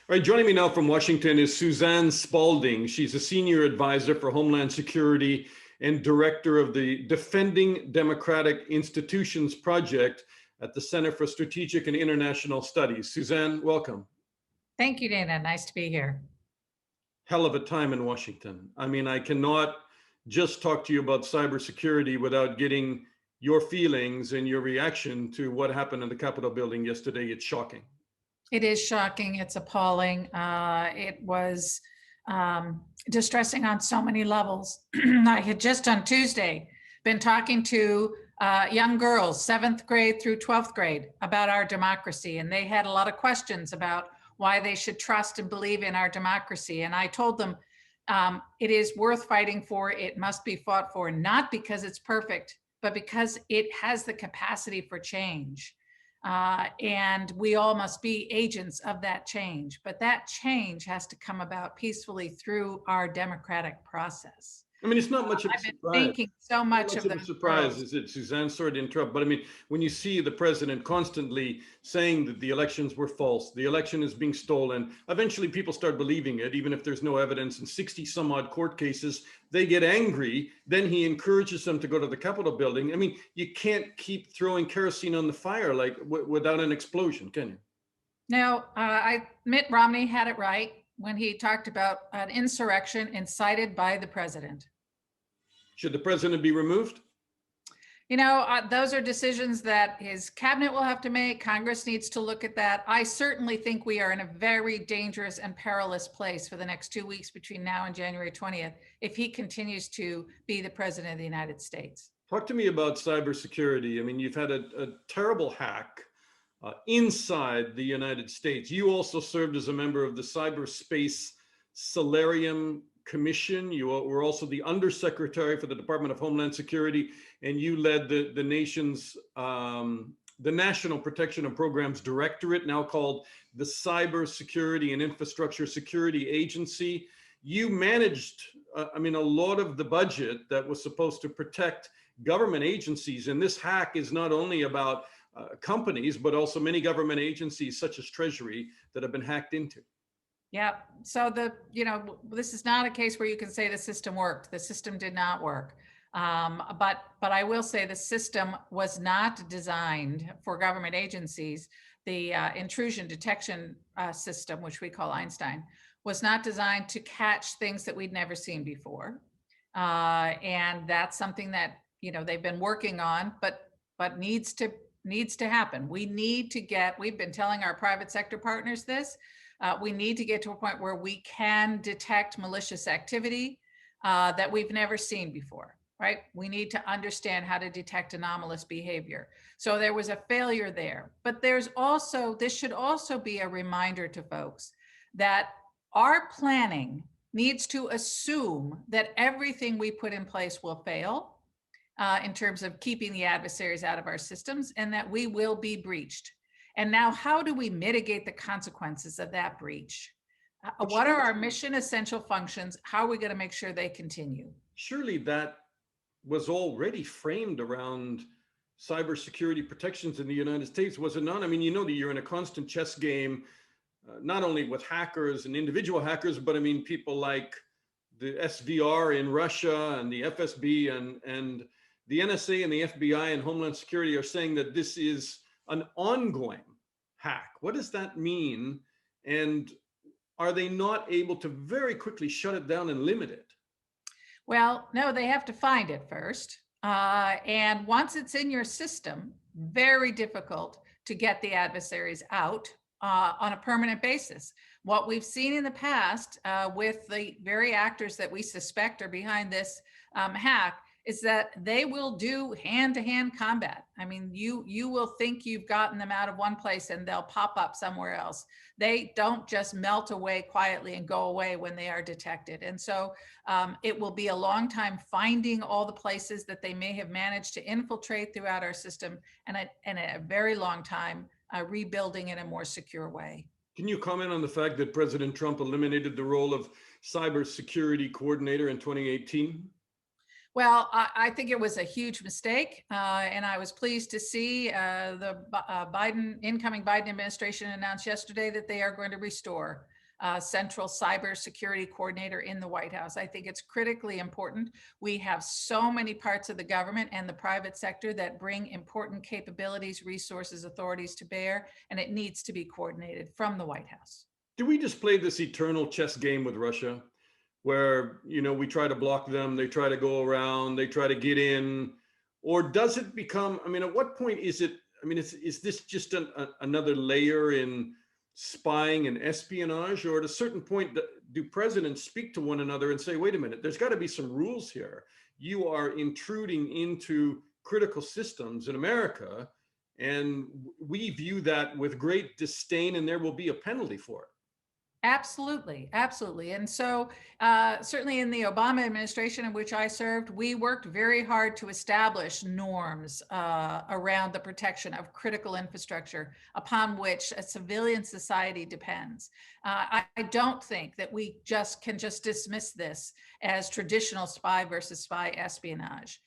All right, joining me now from Washington is Suzanne Spaulding. She's a senior advisor for Homeland Security and director of the Defending Democratic Institutions Project at the Center for Strategic and International Studies. Suzanne, welcome. Thank you, Dana. Nice to be here. Hell of a time in Washington. I mean, I cannot just talk to you about cybersecurity without getting your feelings and your reaction to what happened in the Capitol building yesterday. It's shocking. It is shocking. It's appalling. It was distressing on so many levels. I had just on Tuesday been talking to young girls, 7th grade through 12th grade, about our democracy. And they had a lot of questions about why they should trust and believe in our democracy. And I told them it is worth fighting for. It must be fought for, not because it's perfect, but because it has the capacity for change. And we all must be agents of that change. But that change has to come about peacefully through our democratic process. I mean, it's not much of a I've been surprise. thinking so much Not of a the surprise, is it, Suzanne? Sorry to interrupt, but I mean, when you see the president constantly saying that the elections were false, the election is being stolen, eventually people start believing it, even if there's no evidence. In 60 some odd court cases, they get angry. Then he encourages them to go to the Capitol building. I mean, you can't keep throwing kerosene on the fire like without an explosion, can you? Now, Mitt Romney had it right when he talked about an insurrection incited by the president. Should the president be removed? You know, those are decisions that his cabinet will have to make. Congress needs to look at that. I certainly think we are in a very dangerous and perilous place for the next 2 weeks between now and January 20th if he continues to be the president of the United States. Talk to me about cybersecurity. I mean, you've had a terrible hack inside the United States. You also served as a member of the Cyberspace Solarium Commission. You were also the Undersecretary for the Department of Homeland Security, and you led the nation's, the National Protection and Programs Directorate, now called the Cybersecurity and Infrastructure Security Agency. You managed, I mean, a lot of the budget that was supposed to protect government agencies. And this hack is not only about companies, but also many government agencies such as Treasury that have been hacked into. Yeah. So this is not a case where you can say the system worked. The system did not work. But I will say the system was not designed for government agencies. The intrusion detection system, which we call Einstein, was not designed to catch things that we'd never seen before. And that's something that, they've been working on, but needs to happen. We've been telling our private sector partners this. We need to get to a point where we can detect malicious activity that we've never seen before, right? We need to understand how to detect anomalous behavior. So there was a failure there. But this should also be a reminder to folks that our planning needs to assume that everything we put in place will fail in terms of keeping the adversaries out of our systems, and that we will be breached. And now, how do we mitigate the consequences of that breach? What are our mission essential functions? How are we going to make sure they continue? Surely that was already framed around cybersecurity protections in the United States, was it not? I mean, you know that you're in a constant chess game, not only with hackers and individual hackers, but I mean, people like the SVR in Russia and the FSB and the NSA and the FBI and Homeland Security are saying that this is an ongoing hack. What does that mean? And are they not able to very quickly shut it down and limit it? Well, no, they have to find it first. And once it's in your system, very difficult to get the adversaries out on a permanent basis. What we've seen in the past with the very actors that we suspect are behind this hack is that they will do hand-to-hand combat. I mean, you will think you've gotten them out of one place and they'll pop up somewhere else. They don't just melt away quietly and go away when they are detected. And so it will be a long time finding all the places that they may have managed to infiltrate throughout our system, and a very long time rebuilding in a more secure way. Can you comment on the fact that President Trump eliminated the role of cybersecurity coordinator in 2018? Well, I think it was a huge mistake, and I was pleased to see the incoming Biden administration announce yesterday that they are going to restore central cybersecurity coordinator in the White House. I think it's critically important. We have so many parts of the government and the private sector that bring important capabilities, resources, authorities to bear, and it needs to be coordinated from the White House. Do we just play this eternal chess game with Russia where, we try to block them, they try to go around, they try to get in? Or does it become, at what point is it, is this just another layer in spying and espionage? Or at a certain point, do presidents speak to one another and say, wait a minute, there's got to be some rules here. You are intruding into critical systems in America, and we view that with great disdain, and there will be a penalty for it. Absolutely, absolutely. And so certainly in the Obama administration in which I served, we worked very hard to establish norms around the protection of critical infrastructure upon which a civilian society depends. I don't think that we can just dismiss this as traditional spy versus spy espionage.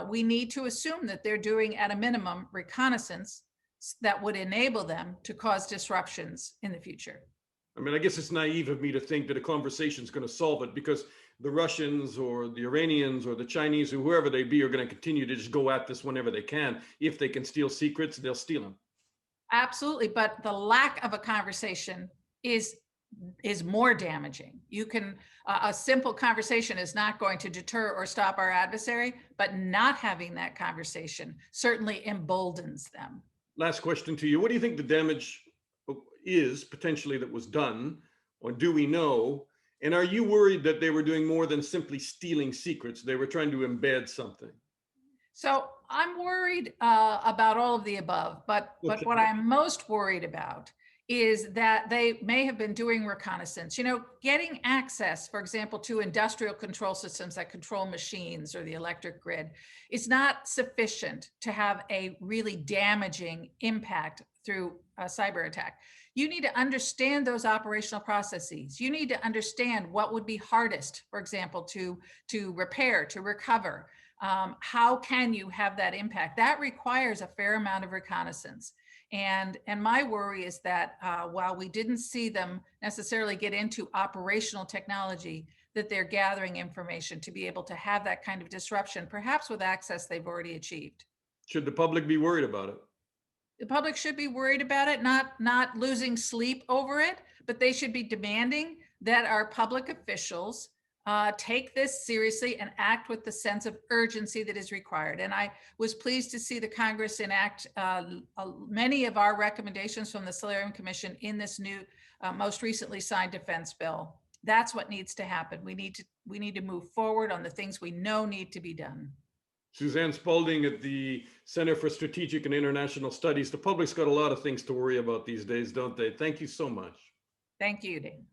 We need to assume that they're doing, at a minimum, reconnaissance that would enable them to cause disruptions in the future. I guess it's naive of me to think that a conversation is going to solve it, because the Russians or the Iranians or the Chinese or whoever they be are going to continue to just go at this whenever they can. If they can steal secrets, they'll steal them. Absolutely. But the lack of a conversation is more damaging. A simple conversation is not going to deter or stop our adversary, but not having that conversation certainly emboldens them. Last question to you. What do you think the damage is potentially that was done, or do we know? And are you worried that they were doing more than simply stealing secrets? They were trying to embed something. So I'm worried about all of the above, but what I'm most worried about is that they may have been doing reconnaissance, getting access, for example, to industrial control systems that control machines or the electric grid is not sufficient to have a really damaging impact through a cyber attack. You need to understand those operational processes. You need to understand what would be hardest, for example, to repair, to recover. How can you have that impact? That requires a fair amount of reconnaissance. And my worry is that while we didn't see them necessarily get into operational technology, that they're gathering information to be able to have that kind of disruption, perhaps with access they've already achieved. Should the public be worried about it? The public should be worried about it, not losing sleep over it, but they should be demanding that our public officials take this seriously and act with the sense of urgency that is required. And I was pleased to see the Congress enact many of our recommendations from the Solarium Commission in this new, most recently signed defense bill. That's what needs to happen. We need to move forward on the things we know need to be done. Suzanne Spaulding at the Center for Strategic and International Studies. The public's got a lot of things to worry about these days, don't they? Thank you so much. Thank you, Dane.